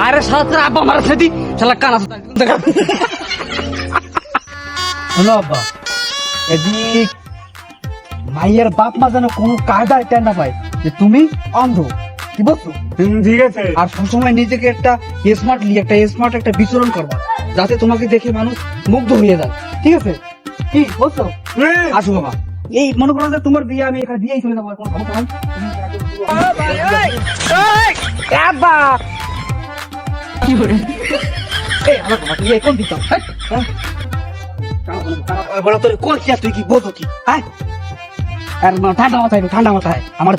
আরে শালা তোর আব্বা মারা সেটি শালা কানা শোনো আব্বা, এদিক মাইয়ের বাপ মা যেন কোনো কায়দায় টের না পায় যে তুমি অন্ধ, কি বলছো? ঠিক আছে। আর সবসময় নিজেকে একটা স্মার্ট একটা বিচরণ করবা, যাতে তোমাকে দেখে মানুষ মুগ্ধ হয়ে যায়, ঠিক আছে? কি বলছো? আসো বাবা, এই মনে করো যে তোমার বিয়ে আমি এখানে দিয়েই চলে যাবো, আর কোনো সমস্যা নাই। আব্বা এই, আমার বাবা, তুই এই কোন দিকটা? হ্যাঁ? বলো তোর কোন কি আর তুই কি বলতো কি? হ্যাঁ? আর ঠান্ডা মাথায় আমার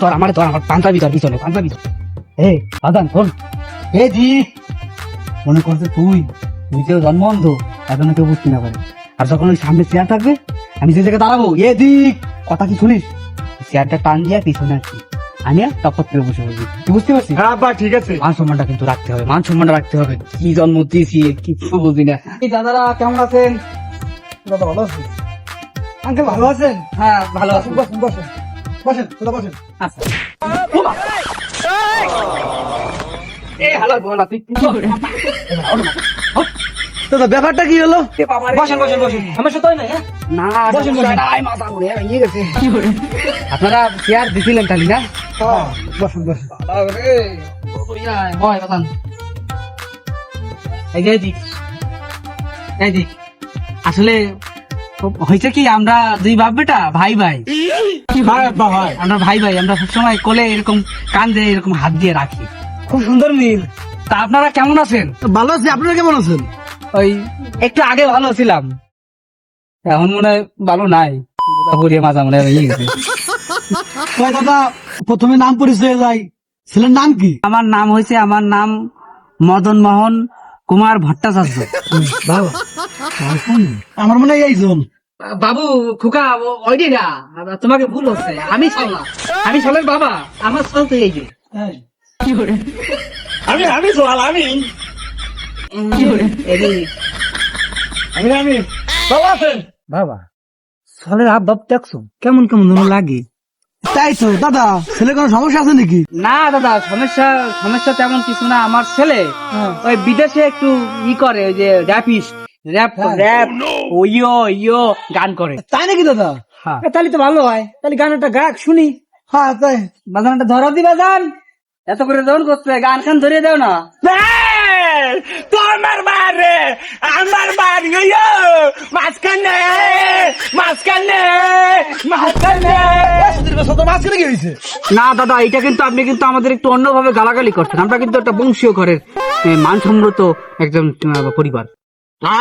পাঞ্জাবি ধর পিছনে এই বাদান শোন, এই জি মনে করছে তুই যে জন্ম অন্ধ এখন কেউ বুঝতে না পারে, আর যখন ওই সামনে চেয়ার থাকবে আমি যে জায়গায় দাঁড়াবো, এদিক কথা কি শুনিস, চেয়ারটা টান দিয়ে পিছনে আসবি, আনিয়া টপক করে বসে বলবি, তুই বুঝতে পারছিস? হ্যাঁ আব্বা ঠিক আছে। মান সম্মানটা কিন্তু রাখতে হবে, কি জন্ম দিয়েছি কিছু বুঝি না। এই দাদারা কেমন আছেন? দাদা ভালো আছি। আঙ্কেল ভালো আছেন? হ্যাঁ ভালো আছি। বসেন বসেন বসেন দাদা বসেন। আচ্ছা এই হ্যালো বলা তুই দাদা ব্যাপারটা কি হলো? বসেন বসেন বসেন, সমস্যা তো নাই? না বসেন বসেন, মাথা ঘুরে ভেঙে গেছে। আপনারা চেয়ার দিছিলেন খালি না? বসেন বসেন। ভয় বাতান এই আসলে হয়েছে কি, আমরা দুই বাপ বেটা ভাই আমরা আমরা সবসময় কোলে এরকম কান্দে এরকম হাত দিয়ে রাখি, খুব সুন্দর মিল। তা আপনারা কেমন আছেন? ভালো আছি, আপনারা কেমন আছেন? ওই একটু আগে ভালো ছিলাম, এখন মনে হয় ভালো নাই, মাজা মনে হয় হয়ে গেছে। দাদা প্রথমে নাম পরিচয় যাই, ছেলের নাম কি? আমার নাম মদন মোহন কুমার ভট্টাচার্য। বাবা আমার মনে হয় এইজন বাবু খুকা ওইটি না, তোমাকে ভুল হচ্ছে, আমি সলের বাবা, আমার সল তো এই যে আমি সোহাল, আমি ভালো আছেন? বাবা সলের আপ বাপ দেখছো কেমন কেমন লাগে? তাই তো দাদা, ছেলে কোনো সমস্যা আছে নাকি? না দাদা, সমস্যা তেমন কিছু না। আমার ছেলে ওই বিদেশে একটু করে, ওই যে র্যাপ ইয়ো গান করে। তাই নাকি দাদা? তাহলে তো ভালো হয়, তাহলে গানটা গাক শুনি। হ্যাঁ তাই বাজানটা ধরা দিবা, গান এত করে যখন করতে গান খান ধরিয়ে দাও না। তোমার বারে আমার বাড়ি মাঝখানে না দাদা, এটা কিন্তু আপনি কিন্তু আমাদের একটু অন্যভাবে গালাগালি করছেন। আমরা কিন্তু একটা বংশীয় ঘরের মানসম্মত একজন পরিবার।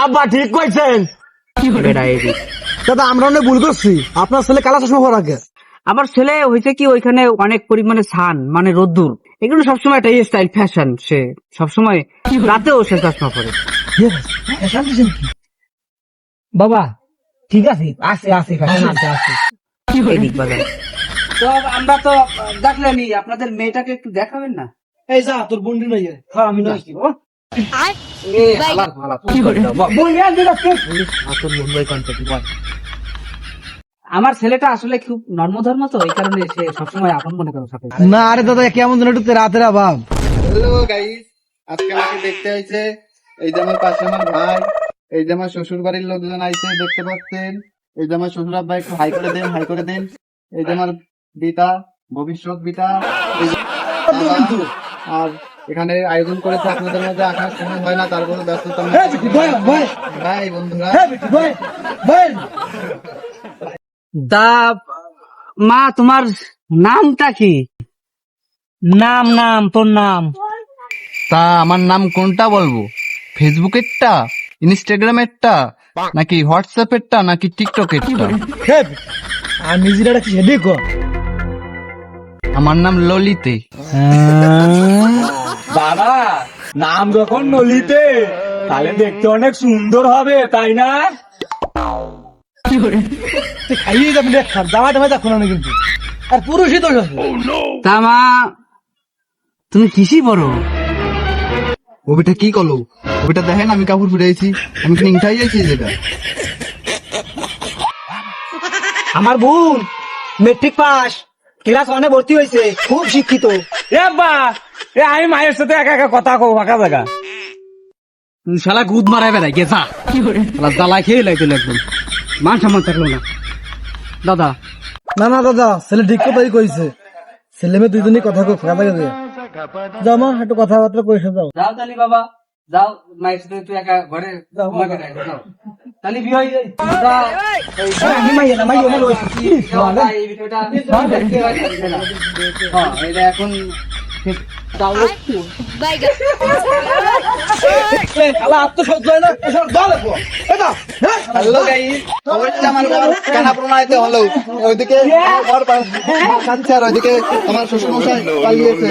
আব্বা ঠিক কইছেন। দাদা আমরা অনেক ভুল করছি, আপনার ছেলে কালা চশমা পরা আগে। আমার ছেলে হয়েছে কি, ওইখানে অনেক পরিমাণে ছান মানে রোদ্দুর, এগুলো সবসময় একটা স্টাইল ফ্যাশন, সে সবসময় রাতেও সে চশমা পরে। বাবা ঠিক আছে, আছে তো আমরা তো দেখলেনি, আপনাদের মেয়েটাকে একটু দেখাবেন না? এই যা তোর বন্ডি নই, আমি নই আমার ছেলেটা আসলে খুব নর্মধর্ম, তো এই কারণে সে সবসময় আপন মনে করে সাথে। না আরে দাদা কেমন যেন একটু রাতের ভাব। হ্যালো গাইস, আজকে আমাকে দেখতে হয়েছে, এই যে আমার পাশে আমার ভাই, এই যে আমার শ্বশুর বাড়ির লোকজন আইছে দেখতে পাচ্ছেন, এই যে আমার শ্বশুর আব্বা, একটু হাই করে দেন, এই যে আমার বিটা, ভবিষ্যৎ বিটা, এই যে বাবা, আর এখানে আয়োজন করেছে আপনাদের মধ্যে আসার সময় হয় না, তারপরে ব্যস্ততা ভাই বন্ধুরা। দা মা তোমার নামটা কি? নাম তোর নাম? তা আমার নাম কোনটা বলবো, ফেসবুকেরটা, ইনস্টাগ্রামেরটা, নাকি হোয়াটসঅ্যাপেরটা, নাকি টিকটকেরটা? আমি যেটা কি সেটাই কর। আমার নাম ললিতে। বাবা নাম যখন নলিতে, তাহলে দেখতে অনেক সুন্দর হবে, তাই না? খাইয়ে যাবেন, জামা টামা দেখো না কিন্তু, আর পুরুষই তো তা মা তুমি কিসই বড়? ওবিটা কি করলো? ওবিটা দেখেন আমি কাপড় ফুটাইছি, আমি নিংটাই যাইছি যেটা। আমার বোন মেট্রিক পাস, ক্লাস 1-এ ভর্তি হয়েছে, খুব শিক্ষিত। এ বা এ আমি মায়ের সাথে একা একা কথা কো ফাঁকা জায়গা। শালা গুদ মারাই বেড়াই গেছা শালা জ্বালা খেয়ে লাইতো একদম মান সম্মান থাকলো না দাদা। না না দাদা, ছেলে ঠিক কথাই কইছে, ছেলে মেয়ে দুইজনই কথা কই ফাঁকা থাকে যাও মা, একটু কথাবার্তা কইসে যাও। যাও তালি বাবা, যাও মায়ের সাথে তুই একা ঘরে ঘুমাই বেড়াই যাও। তালি বিয়ে হয়ে যায় এই বিষয়টা এটা এখন হ্যালো গাইস, অবশ্যই আমার ঘর কানা প্রণাইতে হলো। ওইদিকে আমার ঘর কাঁদছে আর ওইদিকে আমার শ্বশুর মশাই পালিয়েছে।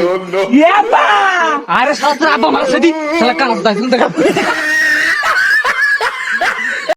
আরে শালা তোর আব্বা মারছে দি শালা কানা